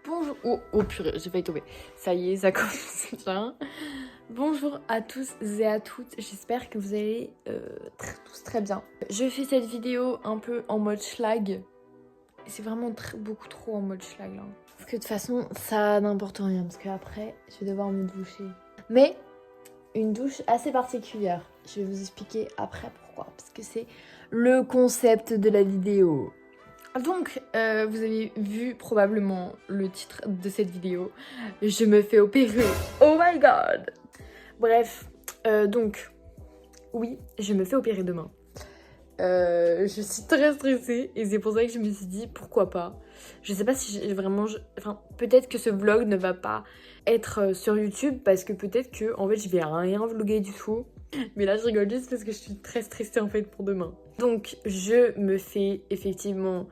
Bonjour. Oh purée, j'ai failli tomber. Ça y est, ça commence bien. Bonjour à tous et à toutes. J'espère que vous allez tous très bien. Je fais cette vidéo un peu en mode schlag. C'est vraiment beaucoup trop en mode schlag là. Parce que de toute façon, ça n'importe rien. Parce qu'après, je vais devoir me doucher. Mais une douche assez particulière. Je vais vous expliquer après pourquoi. Parce que c'est le concept de la vidéo. Donc, vous avez vu probablement le titre de cette vidéo. Je me fais opérer. Oh my god! Bref, donc, oui, je me fais opérer demain. Je suis très stressée et c'est pour ça que je me suis dit pourquoi pas. Je sais pas si enfin, peut-être que ce vlog ne va pas être sur YouTube parce que peut-être que en fait je vais rien vlogger du tout. Mais là je rigole juste parce que je suis très stressée en fait pour demain. Donc je me fais effectivement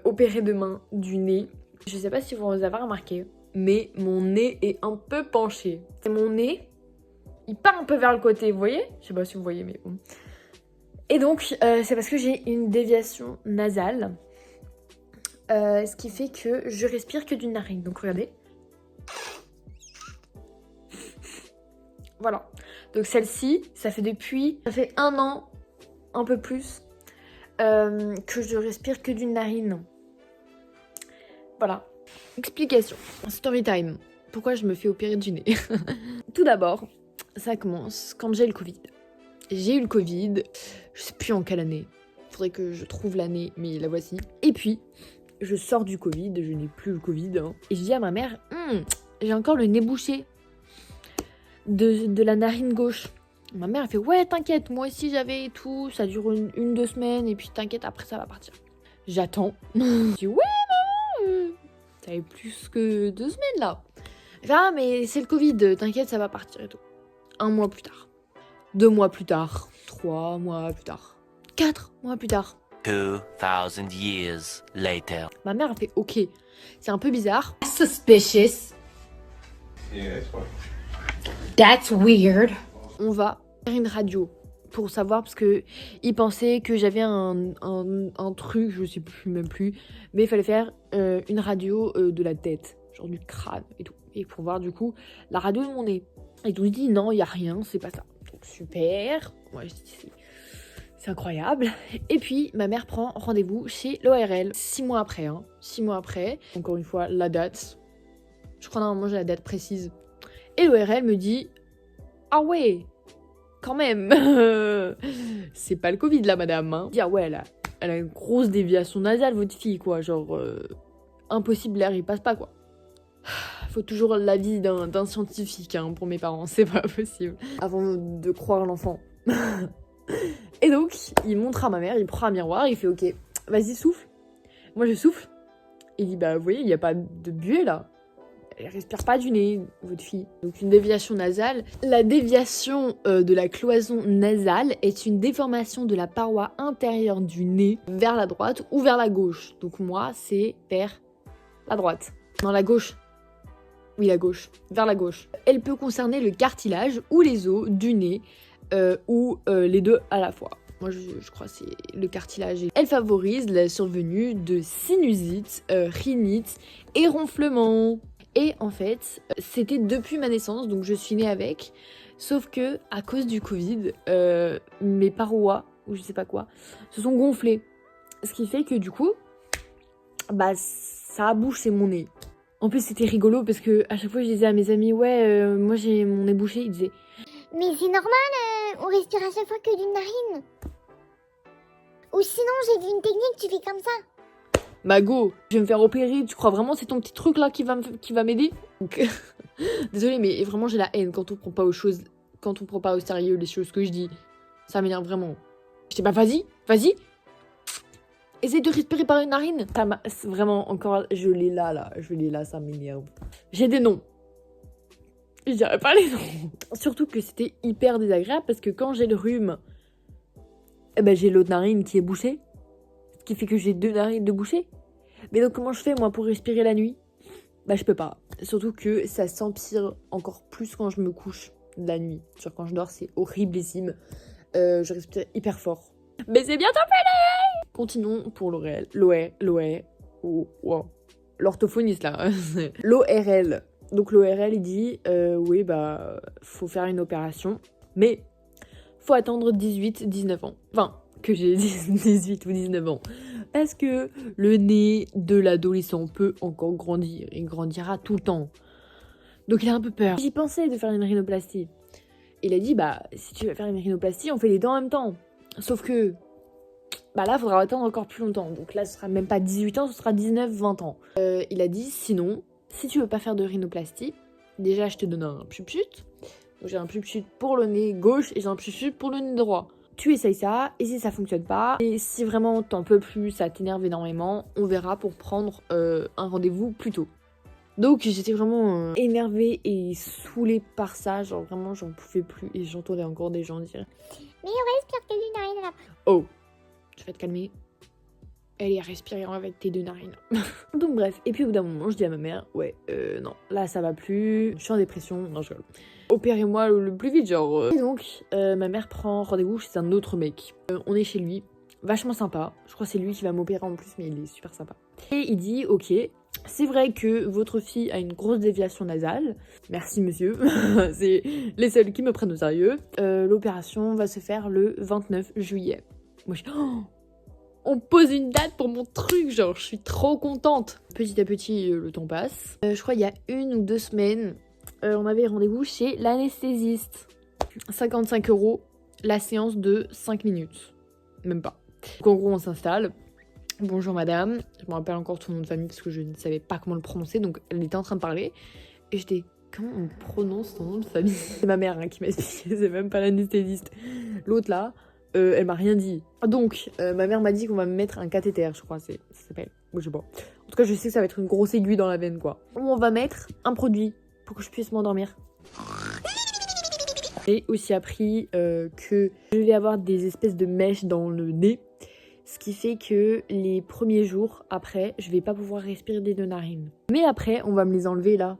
opérer demain du nez. Je sais pas si vous avez remarqué, mais mon nez est un peu penché. C'est mon nez, il part un peu vers le côté, vous voyez? Je sais pas si vous voyez, mais bon. Et donc, c'est parce que j'ai une déviation nasale. Ce qui fait que je respire que d'une narine. Donc, regardez. Voilà. Donc, celle-ci, ça fait 1 an, un peu plus, que je respire que d'une narine. Voilà. Explication. Story time. Pourquoi je me fais opérer du nez? Tout d'abord, ça commence quand j'ai le Covid. J'ai eu le Covid, je sais plus en quelle année. Faudrait que je trouve l'année, mais la voici. Et puis, je sors du Covid, je n'ai plus le Covid. Hein, et je dis à ma mère, j'ai encore le nez bouché de la narine gauche. Ma mère, elle fait, ouais, t'inquiète, moi aussi j'avais et tout. Ça dure 1-2 semaines, et puis t'inquiète, après ça va partir. J'attends. Je dis, ouais, maman, ça fait plus que 2 semaines là. Elle fait, ah, mais c'est le Covid, t'inquiète, ça va partir et tout. 1 mois plus tard. 2 mois plus tard, 3 mois plus tard, 4 mois plus tard. 2000 years later. Ma mère a fait ok, c'est un peu bizarre. Suspicious. Yeah, it's fine. That's weird. On va faire une radio pour savoir parce que ils pensaient que j'avais un truc, je sais plus même plus, mais il fallait faire une radio de la tête, genre du crâne et tout, et pour voir du coup la radio de mon nez. Et donc je dis non, il y a rien, c'est pas ça. Donc super, moi je dis c'est incroyable. Et puis ma mère prend rendez-vous chez l'ORL 6 mois après, 6 mois après. Encore une fois la date, je crois normalement j'ai la date précise. Et l'ORL me dit ah ouais, quand même, c'est pas le Covid là madame. Hein. Dit ah ouais elle a une grosse déviation nasale votre fille quoi, genre impossible l'air il passe pas quoi. Faut toujours l'avis d'un scientifique pour mes parents, c'est pas possible. Avant de croire l'enfant. Et donc, il montre à ma mère, il prend un miroir, il fait ok, vas-y souffle. Moi je souffle. Il dit bah vous voyez, il n'y a pas de buée là. Elle respire pas du nez, votre fille. Donc une déviation nasale. La déviation de la cloison nasale est une déformation de la paroi intérieure du nez vers la droite ou vers la gauche. Donc moi, c'est vers la droite. Non, la gauche. Oui, la gauche. Vers la gauche. Elle peut concerner le cartilage ou les os du nez ou les deux à la fois. Moi, je crois que c'est le cartilage. Elle favorise la survenue de sinusite, rhinite et ronflement. Et en fait, c'était depuis ma naissance, donc je suis née avec. Sauf que, à cause du Covid, mes parois, ou je sais pas quoi, se sont gonflées. Ce qui fait que du coup, bah, ça a bouché mon nez. En plus, c'était rigolo parce que à chaque fois, je disais à mes amis, ouais, moi j'ai mon nez bouché. Ils disaient, mais c'est normal, on respire à chaque fois que d'une narine. Ou sinon, j'ai vu une technique, tu fais comme ça. Mago, je vais me faire opérer, tu crois vraiment c'est ton petit truc là qui va m'aider? Donc, désolée, mais vraiment j'ai la haine quand on prend pas aux choses, quand on prend pas au sérieux les choses que je dis. Ça m'énerve vraiment. Je dis bah vas-y, essaye de respirer par une narine. Vraiment, encore, je l'ai là, ça m'énerve. J'ai des noms. Je dirais pas les noms. Surtout que c'était hyper désagréable parce que quand j'ai le rhume, eh ben j'ai l'autre narine qui est bouchée. Ce qui fait que j'ai 2 narines de bouchées. Mais donc comment je fais moi pour respirer la nuit? Bah je peux pas. Surtout que ça s'empire encore plus quand je me couche la nuit. Genre quand je dors c'est horriblissime. Je respire hyper fort. Mais c'est bientôt fini. Continuons pour l'ORL. Oh, wow. l'orthophoniste là. L'ORL. Donc l'ORL il dit oui bah faut faire une opération, mais faut attendre 18-19 ans. Enfin, que j'ai 18 ou 19 ans. Parce que le nez de l'adolescent peut encore grandir. Il grandira tout le temps. Donc il a un peu peur. J'y pensais de faire une rhinoplastie. Il a dit bah si tu veux faire une rhinoplastie, on fait les dents en même temps. Sauf que bah là, il faudra attendre encore plus longtemps. Donc là, ce sera même pas 18 ans, ce sera 19-20 ans. Il a dit sinon, si tu veux pas faire de rhinoplastie, déjà je te donne un pupchut. Donc j'ai un pupchut pour le nez gauche et j'ai un pupchut pour le nez droit. Tu essayes ça, et si ça fonctionne pas, et si vraiment t'en peux plus, ça t'énerve énormément, on verra pour prendre un rendez-vous plus tôt. Donc j'étais vraiment énervée et saoulée par ça, genre vraiment j'en pouvais plus et j'entendais encore des gens dire Mais on respire que d'une narine là. oh, tu vas te calmer. Elle est respirant avec tes 2 narines. Donc bref, et puis au bout d'un moment, je dis à ma mère, ouais, non, là ça va plus, je suis en dépression, non je rigole. Opérez-moi le plus vite, genre. Et donc, ma mère prend rendez-vous chez un autre mec. On est chez lui, vachement sympa. Je crois que c'est lui qui va m'opérer en plus, mais il est super sympa. Et il dit, ok, c'est vrai que votre fille a une grosse déviation nasale. Merci monsieur, c'est les seuls qui me prennent au sérieux. L'opération va se faire le 29 juillet. Moi je dis, oh, on pose une date pour mon truc, genre je suis trop contente. Petit à petit, le temps passe. Je crois il y a 1 ou 2 semaines, on avait rendez-vous chez l'anesthésiste. 55 € la séance de 5 minutes. Même pas. Donc en gros on s'installe. Bonjour madame. Je me rappelle encore ton nom de famille parce que je ne savais pas comment le prononcer. Donc elle était en train de parler. Et j'étais, comment on prononce ton nom de famille? C'est ma mère qui m'a expliqué, c'est même pas l'anesthésiste. L'autre là, elle m'a rien dit. Donc ma mère m'a dit qu'on va me mettre un cathéter, je crois, ça s'appelle. Moi je sais pas. En tout cas je sais que ça va être une grosse aiguille dans la veine quoi. On va mettre un produit pour que je puisse m'endormir. J'ai aussi appris que je vais avoir des espèces de mèches dans le nez. Ce qui fait que les premiers jours après, je vais pas pouvoir respirer des 2 narines. Mais après, on va me les enlever là.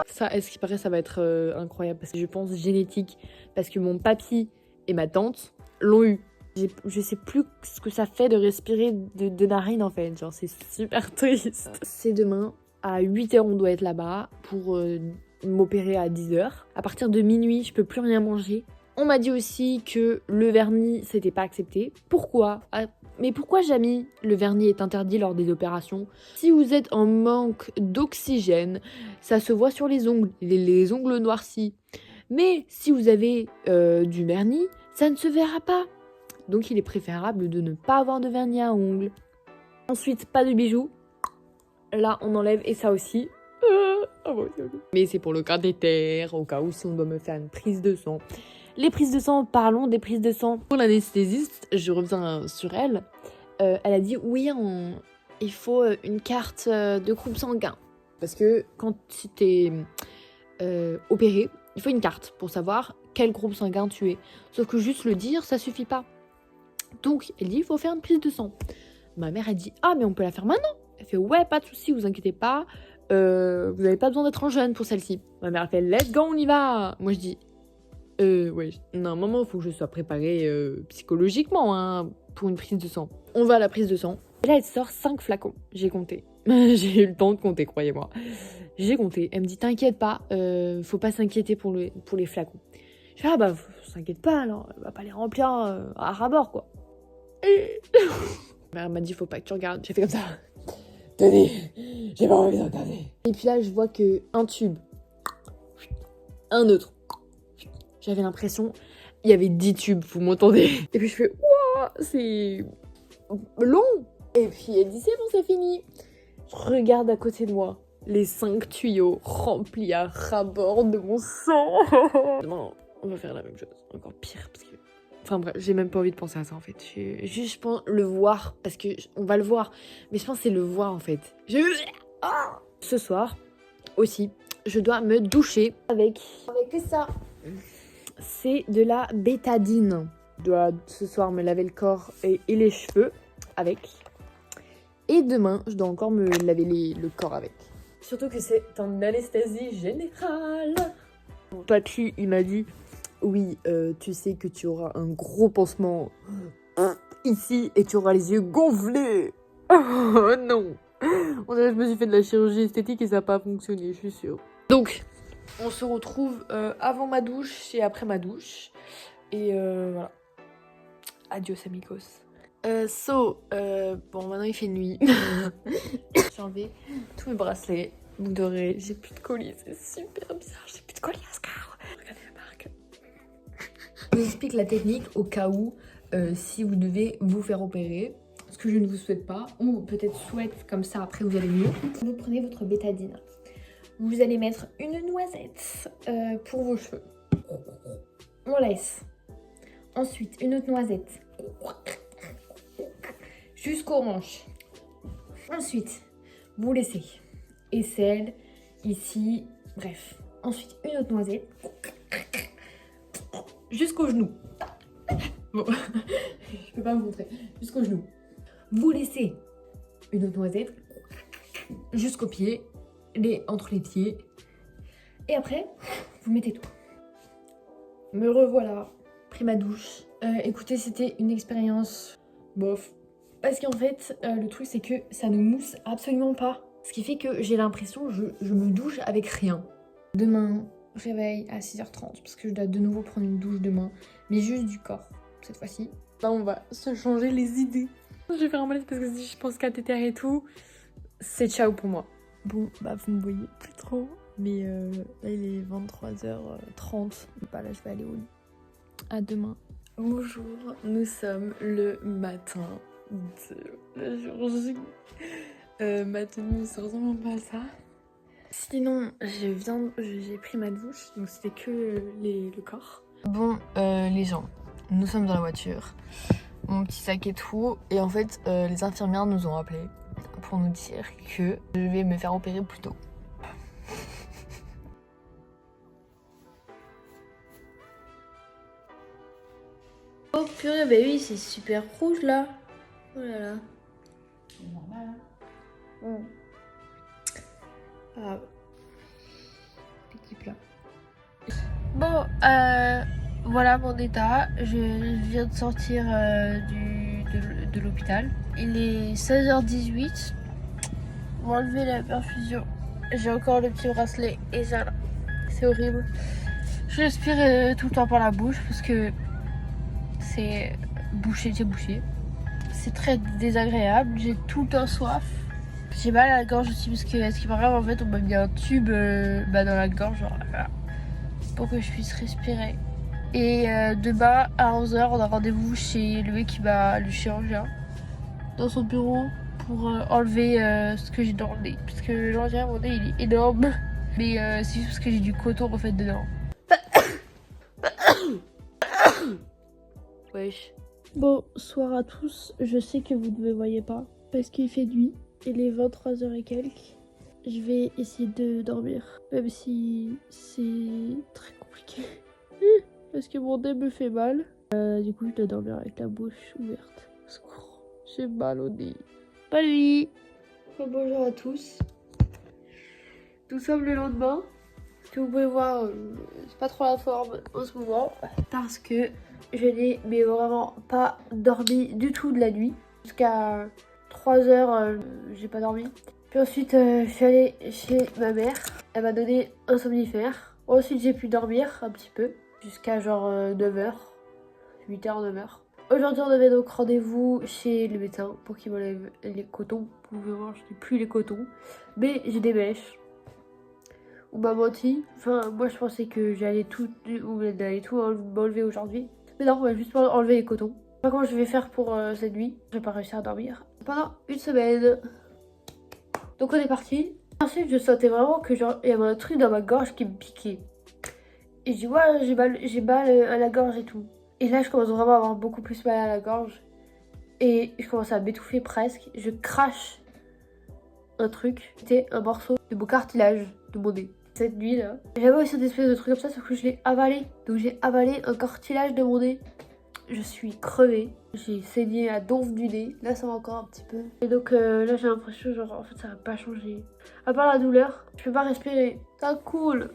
Ça, est-ce qu'il paraît, ça va être incroyable. Parce que je pense génétique. Parce que mon papy et ma tante l'ont eu. Je sais plus ce que ça fait de respirer de 2 narines en fait. Genre, c'est super triste. C'est demain. À 8h, on doit être là-bas pour m'opérer à 10h. À partir de minuit, je peux plus rien manger. On m'a dit aussi que le vernis, c'était pas accepté. Pourquoi ? Mais pourquoi jamais le vernis est interdit lors des opérations ? Si vous êtes en manque d'oxygène, ça se voit sur les ongles, les ongles noircis. Mais si vous avez du vernis, ça ne se verra pas. Donc il est préférable de ne pas avoir de vernis à ongles. Ensuite, pas de bijoux. Là, on enlève et ça aussi. Mais c'est pour le cathéter, au cas où si on doit me faire une prise de sang. Les prises de sang, parlons des prises de sang. Pour l'anesthésiste, je reviens sur elle. Elle a dit oui, il faut une carte de groupe sanguin. Parce que quand tu es opéré, il faut une carte pour savoir quel groupe sanguin tu es. Sauf que juste le dire, ça suffit pas. Donc, elle dit il faut faire une prise de sang. Ma mère a dit ah mais on peut la faire maintenant. Elle fait ouais, pas de souci, vous inquiétez pas. Vous n'avez pas besoin d'être en jeune pour celle-ci. Ma mère fait let's go, on y va. Moi je dis ouais, non, maman, il faut que je sois préparée psychologiquement hein, pour une prise de sang. On va à la prise de sang. Et là, elle sort 5 flacons. J'ai compté. J'ai eu le temps de compter, croyez-moi. J'ai compté. Elle me dit, t'inquiète pas, faut pas s'inquiéter pour les flacons. Je fais, ah bah, s'inquiète pas, alors, elle va pas les remplir à ras-bord, quoi. Et... Ma mère m'a dit, faut pas que tu regardes. J'ai fait comme ça. Tenez, j'ai pas envie de regarder. Et puis là, je vois que un tube, un autre. J'avais l'impression, il y avait 10 tubes, vous m'entendez? Et puis je fais, ouah, c'est long. Et puis elle dit, c'est bon, c'est fini. Je regarde à côté de moi, les 5 tuyaux remplis à ras-bord de mon sang. Non, on va faire la même chose, encore pire. Parce que... Enfin bref, j'ai même pas envie de penser à ça en fait. Je pense le voir, parce que on va le voir. Mais je pense que c'est le voir en fait. Ce soir, aussi, je dois me doucher avec ça. C'est de la bétadine. Je dois ce soir me laver le corps et les cheveux avec. Et demain, je dois encore me laver le corps avec. Surtout que c'est en anesthésie générale. Mon papy, il m'a dit, oui, tu sais que tu auras un gros pansement ici et tu auras les yeux gonflés. Oh non. On dirait que je me suis fait de la chirurgie esthétique et ça n'a pas fonctionné, je suis sûre. Donc, on se retrouve avant ma douche et après ma douche. Et voilà. Adios amigos. Bon, maintenant il fait nuit. J'ai enlevé tous mes bracelets. Vous dorez, j'ai plus de collier, c'est super bizarre. J'ai plus de collier à Scar. Regardez la marque. Je vous explique la technique au cas où si vous devez vous faire opérer. Ce que je ne vous souhaite pas, ou peut-être souhaite comme ça après vous allez mieux. Vous prenez votre bétadine. Vous allez mettre une noisette pour vos cheveux. On laisse. Ensuite, une autre noisette. Jusqu'aux hanches. Ensuite, vous laissez. Aisselle, ici, bref. Ensuite, une autre noisette. Jusqu'au genou. Bon, je peux pas vous montrer. Jusqu'au genou. Vous laissez une autre noisette jusqu'au pied, entre les pieds. Et après, vous mettez tout. Me revoilà, pris ma douche. Écoutez, c'était une expérience bof. Parce qu'en fait, le truc c'est que ça ne mousse absolument pas. Ce qui fait que j'ai l'impression que je me douche avec rien. Demain, réveil à 6h30 parce que je dois de nouveau prendre une douche demain. Mais juste du corps, cette fois-ci. Là, on va se changer les idées. Je vais faire un malaise parce que si je pense cathéter et tout, c'est ciao pour moi. Bon, bah vous me voyez plus trop. Mais là, il est 23h30. Bah là, je vais aller au lit. À demain. Bonjour, nous sommes le matin de la chirurgie. Ma tenue, ça ressemble pas à ça. Sinon, j'ai pris ma douche, donc c'était que le corps. Bon, les gens, nous sommes dans la voiture. Mon petit sac et tout. Et en fait, les infirmières nous ont appelés pour nous dire que je vais me faire opérer plus tôt. Oh purée, bah oui, c'est super rouge là. Oh là là. C'est normal, hein. Ah. Petit plat. Bon, voilà mon état. Je viens de sortir de l'hôpital. Il est 16h18. On va enlever la perfusion. J'ai encore le petit bracelet et ça là. C'est horrible. Je respire tout le temps par la bouche parce que c'est bouché. C'est très désagréable. J'ai tout le temps soif. J'ai mal à la gorge aussi parce que, ce qui paraît, en fait, on m'a mis un tube dans la gorge, genre, là, pour que je puisse respirer. Et demain, à 11h, on a rendez-vous chez le chirurgien, dans son bureau, pour enlever ce que j'ai dans le nez. Parce que l'engin, mon nez, il est énorme. Mais c'est juste parce que j'ai du coton, en fait, dedans. Wesh. Bonsoir à tous. Je sais que vous ne me voyez pas, parce qu'il fait nuit. Il est 23h et quelques. Je vais essayer de dormir, même si c'est très compliqué. Parce que mon nez me fait mal. Du coup, je dois dormir avec la bouche ouverte. Au secours, j'ai mal au nez. Bonne nuit. Bonjour à tous. Nous sommes le lendemain. Que vous pouvez voir, c'est pas trop la forme en ce moment. Parce que je n'ai mais vraiment pas dormi du tout de la nuit. Jusqu'à 3h, j'ai pas dormi. Puis ensuite, je suis allée chez ma mère. Elle m'a donné un somnifère. Ensuite, j'ai pu dormir un petit peu. Jusqu'à genre 9h. 8h, 9h. Aujourd'hui, on avait donc rendez-vous chez le médecin pour qu'il m'enlève les cotons. Vous pouvez voir, je n'ai plus les cotons. Mais j'ai des mèches. On m'a menti. Enfin, moi, je pensais que j'allais tout m'enlever aujourd'hui. Mais non, on va juste enlever les cotons. Pas comment je vais faire pour cette nuit. Je vais pas réussir à dormir pendant une semaine. Donc on est parti. Ensuite je sentais vraiment que genre il y avait un truc dans ma gorge qui me piquait. Et je dis ouais j'ai mal à la gorge et tout. Et là je commence vraiment à avoir beaucoup plus mal à la gorge. Et je commence à m'étouffer presque. Je crache un truc. C'était un morceau de mon cartilage de mon nez. Cette nuit là. J'avais aussi une espèce de truc comme ça sauf que je l'ai avalé. Donc j'ai avalé un cartilage de mon nez. Je suis crevée, j'ai saigné la donf du nez, là ça va encore un petit peu. Et donc là j'ai l'impression genre en fait ça va pas changer. À part la douleur, je peux pas respirer. Ça coule.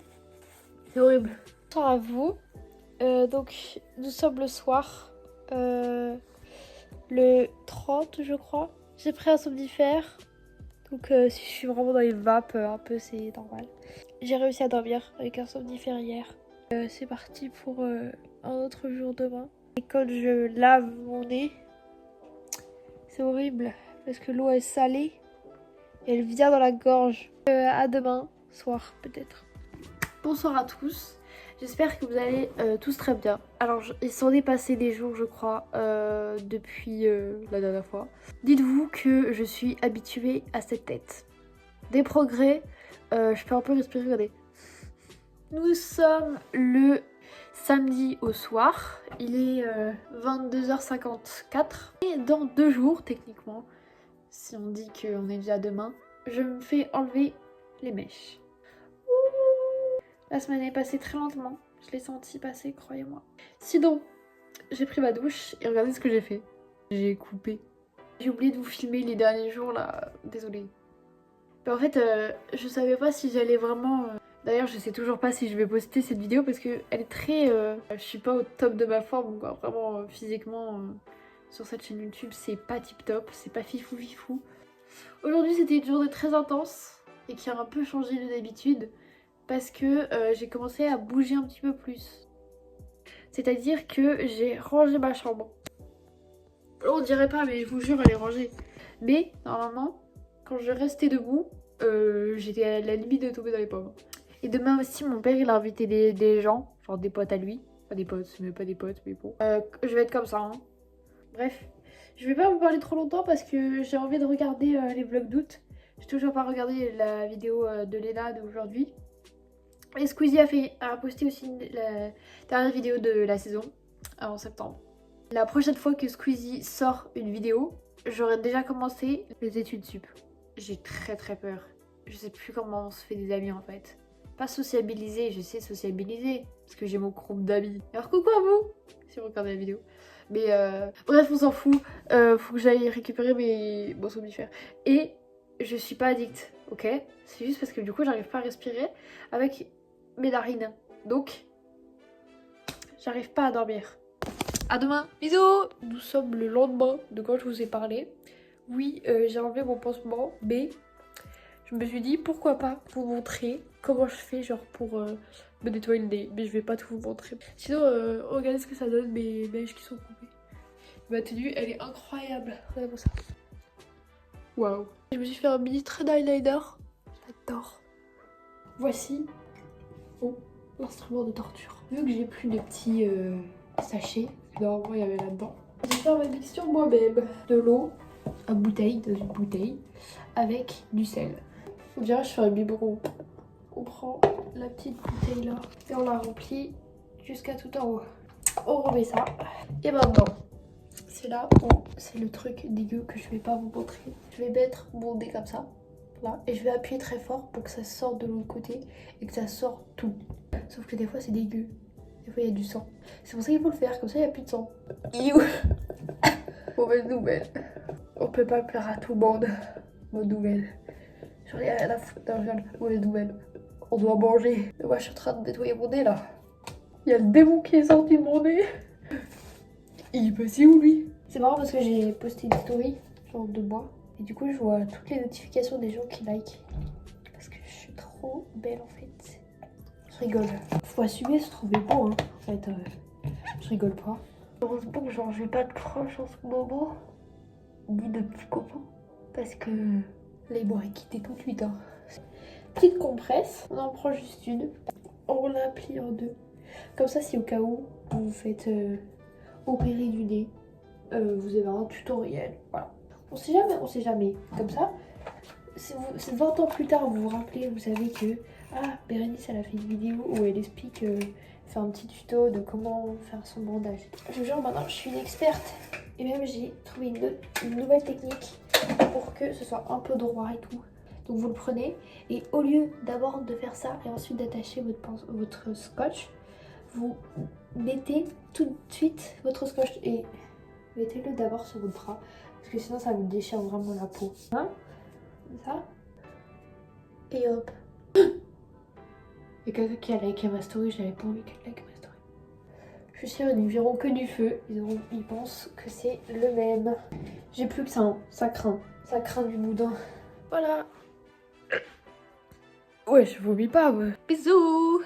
C'est horrible. Bonsoir à vous. Donc nous sommes le soir, le 30 je crois. J'ai pris un somnifère. Donc si je suis vraiment dans les vapes, un peu c'est normal. J'ai réussi à dormir avec un somnifère hier. C'est parti pour un autre jour demain. Et quand je lave mon nez, c'est horrible parce que l'eau est salée et elle vient dans la gorge. À demain soir peut-être. Bonsoir à tous. J'espère que vous allez tous très bien. Alors il s'en est passé des jours je crois depuis la dernière fois. Dites-vous que je suis habituée à cette tête. Des progrès, je peux un peu respirer, regardez. Nous sommes le samedi au soir, il est 22h54 et dans 2 jours techniquement, si on dit qu'on est déjà demain, je me fais enlever les mèches. La semaine est passée très lentement, je l'ai senti passer, croyez-moi. Sinon, j'ai pris ma douche et regardez ce que j'ai fait. J'ai coupé. J'ai oublié de vous filmer les derniers jours là, désolée. Mais en fait, je savais pas si j'allais vraiment... D'ailleurs, je sais toujours pas si je vais poster cette vidéo parce que elle est très... je suis pas au top de ma forme, quoi. Vraiment, physiquement, sur cette chaîne YouTube, c'est pas tip top, c'est pas fifou fifou. Aujourd'hui, c'était une journée très intense et qui a un peu changé de d'habitude parce que j'ai commencé à bouger un petit peu plus. C'est-à-dire que j'ai rangé ma chambre. On dirait pas, mais je vous jure, elle est rangée. Mais, normalement, quand je restais debout, j'étais à la limite de tomber dans les pommes. Et demain aussi, mon père, il a invité des gens, genre des potes à lui. Pas des potes, mais pas des potes, mais bon. Je vais être comme ça, hein. Bref, je vais pas vous parler trop longtemps parce que j'ai envie de regarder les vlogs d'août. J'ai toujours pas regardé la vidéo de Léna d'aujourd'hui. Et Squeezie a posté aussi la dernière vidéo de la saison, en septembre. La prochaine fois que Squeezie sort une vidéo, j'aurai déjà commencé les études sup. J'ai très peur. Je sais plus comment on se fait des amis en fait. Pas sociabiliser, je sais sociabiliser, parce que j'ai mon groupe d'amis. Alors coucou à vous, si vous regardez la vidéo. Mais bref, on s'en fout. Faut que j'aille récupérer mon somnifère. Et je suis pas addict, ok? C'est juste parce que du coup, j'arrive pas à respirer avec mes narines. Donc, j'arrive pas à dormir. À demain, bisous. Nous sommes le lendemain de quand je vous ai parlé. Oui, j'ai enlevé mon pansement, mais je me suis dit pourquoi pas vous montrer comment je fais genre pour me nettoyer le nez. Mais je vais pas tout vous montrer. Sinon, regardez ce que ça donne mes mèches qui sont coupées. Ma tenue, elle est incroyable. Regardez ça. Waouh. Je me suis fait un mini trait d'eyeliner. J'adore. Voici l'instrument de torture. Vu que j'ai plus de petits sachets, normalement il y avait là-dedans, j'ai fait ma mixture moi-même. De l'eau à bouteille, dans une bouteille, avec du sel. On dirait que je fais un biberon. On prend la petite bouteille là et on la remplit jusqu'à tout en haut. On remet ça. Et maintenant, c'est là où c'est le truc dégueu que je vais pas vous montrer. Je vais mettre mon nez comme ça, là, et je vais appuyer très fort pour que ça sorte de l'autre côté et que ça sorte tout. Sauf que des fois c'est dégueu. Des fois il y a du sang. C'est pour ça qu'il faut le faire, comme ça il n'y a plus de sang. Mauvaise nouvelle. On peut pas plaire à tout le monde. Bonne nouvelle. J'en ai rien à foutre. Mauvaise nouvelle. On doit manger. Mais moi je suis en train de nettoyer mon nez là. Il y a le démon qui est sorti de mon nez. Il est passé où lui? C'est marrant parce que j'ai posté une story, genre de moi. Et du coup je vois toutes les notifications des gens qui like. Parce que je suis trop belle en fait. Je rigole. Faut assumer se trouver beau hein. En fait, je rigole pas. Heureusement que genre j'ai pas de crush en ce moment. Ni de petits copains. Parce que là ils m'auraient quitté tout de suite hein. Petite compresse, on en prend juste une. On la plie en deux. Comme ça si au cas où vous vous faites opérer du nez, vous avez un tutoriel. Voilà. On sait jamais. Comme ça, c'est 20 ans plus tard, vous vous rappelez, vous savez que Bérénice elle a fait une vidéo où elle explique faire un petit tuto de comment faire son bandage. Je vous jure maintenant je suis une experte et même j'ai trouvé une nouvelle technique pour que ce soit un peu droit et tout. Donc vous le prenez et au lieu d'abord de faire ça et ensuite d'attacher votre scotch, vous mettez tout de suite votre scotch et mettez-le d'abord sur votre bras parce que sinon ça vous déchire vraiment la peau. Hein? Comme ça. Et hop. Il y a quelqu'un qui a liké ma story, j'avais pas envie qu'elle like ma story. Je suis sûre, ils ne verront que du feu, ils pensent que c'est le même. J'ai plus que ça, hein. Ça craint du boudin. Voilà. Ouais, je vomis pas, ouais. Bisous.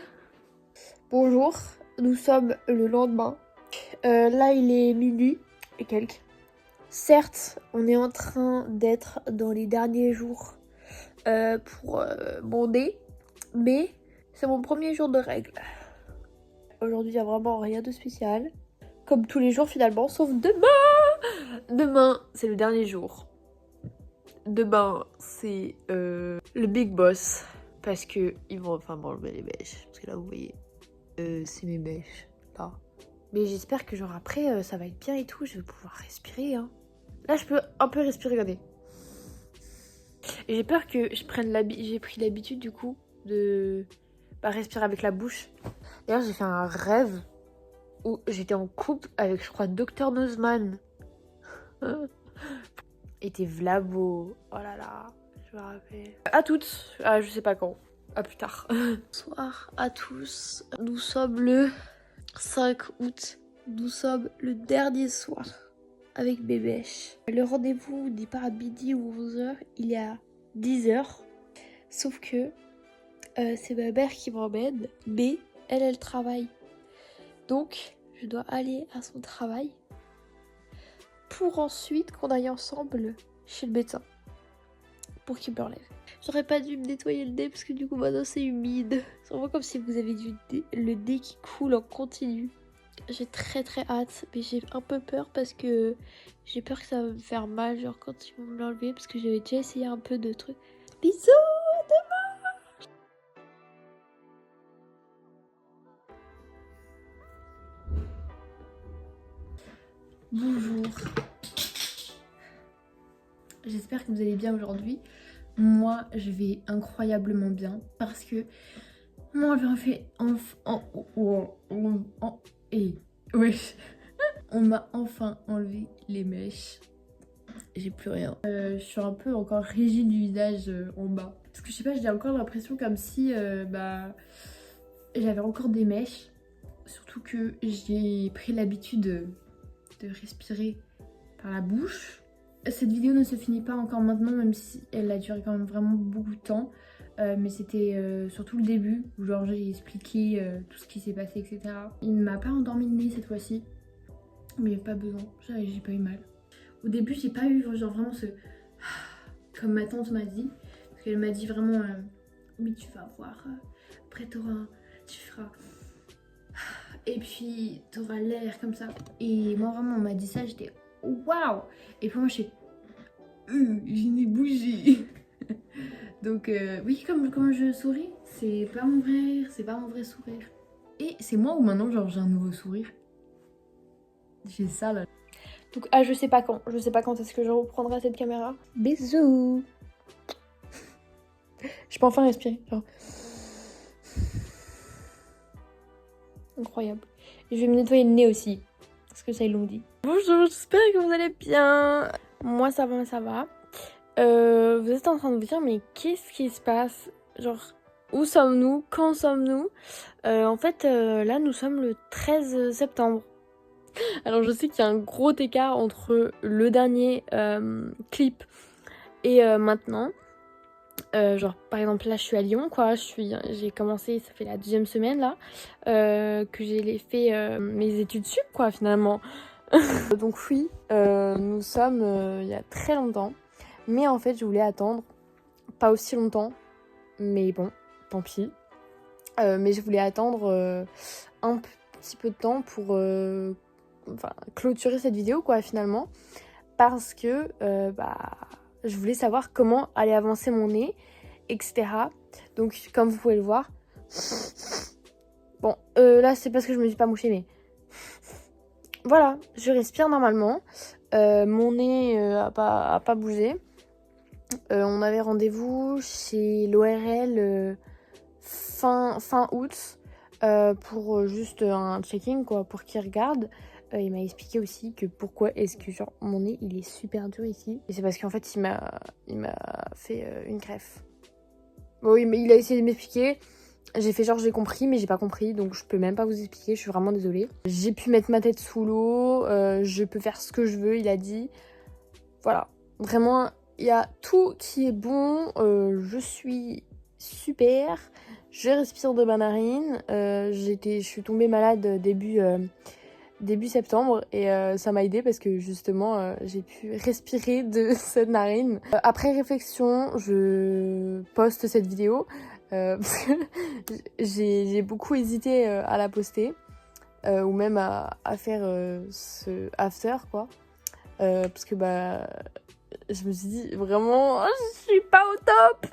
Bonjour, nous sommes le lendemain. Là, il est minuit et quelques. Certes, on est en train d'être dans les derniers jours pour mon nez, mais c'est mon premier jour de règles. Aujourd'hui, il n'y a vraiment rien de spécial. Comme tous les jours finalement, sauf demain. Demain, c'est le dernier jour. Demain, c'est le big boss. Parce que ils vont enfin m'enlever les mèches. Parce que là, vous voyez, c'est mes mèches. Là. Mais j'espère que genre après, ça va être bien et tout. Je vais pouvoir respirer. Hein. Là, je peux un peu respirer, regardez. Et j'ai peur que je prenne j'ai pris l'habitude du coup de respirer avec la bouche. D'ailleurs, j'ai fait un rêve où j'étais en couple avec, je crois, Dr Nozman. Et t'es Vlabo. Oh là là, je me rappelle. À toutes. Ah, je sais pas quand. À plus tard. Bonsoir à tous. Nous sommes le 5 août. Nous sommes le dernier soir avec Bébèche. Le rendez-vous n'est pas à midi ou 11h, il est à 10h. Sauf que c'est ma mère qui m'emmène, mais elle travaille. Donc, je dois aller à son travail pour ensuite qu'on aille ensemble chez le médecin pour qu'il me relève. J'aurais pas dû me nettoyer le nez parce que du coup maintenant c'est humide. C'est vraiment comme si vous avez le nez qui coule en continu. J'ai très hâte, mais j'ai un peu peur parce que j'ai peur que ça va me faire mal, genre quand ils vont me l'enlever, parce que j'avais déjà essayé un peu de trucs. Bisous, demain. Bonjour. J'espère que vous allez bien aujourd'hui. Moi, je vais incroyablement bien parce que moi, on m'a enfin enlevé les mèches. J'ai plus rien. Je suis un peu encore rigide du visage en bas. Parce que je sais pas, j'ai encore l'impression comme si j'avais encore des mèches. Surtout que j'ai pris l'habitude de respirer par la bouche. Cette vidéo ne se finit pas encore maintenant, même si elle a duré quand même vraiment beaucoup de temps. Mais c'était surtout le début où genre j'ai expliqué tout ce qui s'est passé, etc. Il ne m'a pas endormi le nez cette fois-ci. Mais pas besoin, j'ai pas eu mal. Au début j'ai pas eu genre vraiment ce... Comme ma tante m'a dit. Parce qu'elle m'a dit vraiment... oui, tu vas voir. Après tu feras... Et puis t'auras l'air comme ça. Et moi vraiment on m'a dit ça, j'étais waouh. Et puis moi je n'ai bougé. Donc oui, comme je souris, c'est pas mon vrai sourire. Et c'est moi ou maintenant genre j'ai un nouveau sourire. J'ai ça là. Donc je sais pas quand est-ce que je reprendrai cette caméra. Bisous. Je peux enfin respirer, genre. Incroyable. Et je vais me nettoyer le nez aussi, parce que ça ils l'ont dit. Bonjour, j'espère que vous allez bien. Moi ça va. Vous êtes en train de vous dire mais qu'est-ce qui se passe? Genre où sommes-nous? Quand sommes-nous? En fait là nous sommes le 13 septembre. Alors je sais qu'il y a un gros écart entre le dernier clip et maintenant. Genre par exemple là je suis à Lyon quoi, j'ai commencé, ça fait la 2e semaine là que j'ai fait mes études sup quoi finalement. Donc oui, nous sommes il y a très longtemps, mais en fait je voulais attendre pas aussi longtemps, mais bon tant pis. Mais je voulais attendre un petit peu de temps pour clôturer cette vidéo quoi finalement, parce que je voulais savoir comment allait avancer mon nez, etc. Donc comme vous pouvez le voir, bon là c'est parce que je me suis pas mouchée, mais voilà, je respire normalement. Mon nez a pas bougé. On avait rendez-vous chez l'ORL fin août pour juste un checking quoi, pour qu'il regarde. Il m'a expliqué aussi que pourquoi est-ce que genre mon nez il est super dur ici. Et c'est parce qu'en fait il m'a fait une greffe. Bon, oui, mais il a essayé de m'expliquer. J'ai fait genre j'ai compris, mais j'ai pas compris, donc je peux même pas vous expliquer, je suis vraiment désolée. J'ai pu mettre ma tête sous l'eau, je peux faire ce que je veux, il a dit. Voilà, vraiment, il y a tout qui est bon. Je suis super. Je respire de ma narine. Je suis tombée malade début septembre et ça m'a aidé parce que justement j'ai pu respirer de cette narine. Après réflexion, je poste cette vidéo parce que j'ai beaucoup hésité à la poster ou même à faire ce after quoi. Parce que je me suis dit vraiment je suis pas au top,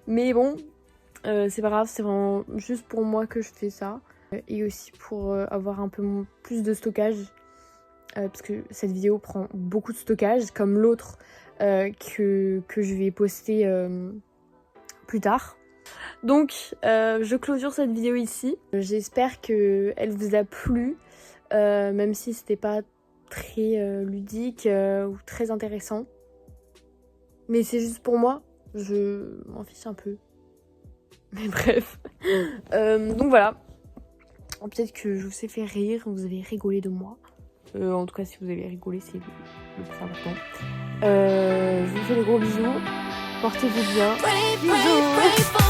mais bon c'est pas grave, c'est vraiment juste pour moi que je fais ça et aussi pour avoir un peu plus de stockage parce que cette vidéo prend beaucoup de stockage comme l'autre que je vais poster plus tard. Donc je clôture cette vidéo ici. J'espère qu'elle vous a plu même si c'était pas très ludique ou très intéressant, mais c'est juste pour moi, je m'en fiche un peu, mais bref. Donc voilà, peut-être que je vous ai fait rire, vous avez rigolé de moi, en tout cas si vous avez rigolé c'est le plus important. Je vous fais des gros bisous, portez-vous bien, bisous.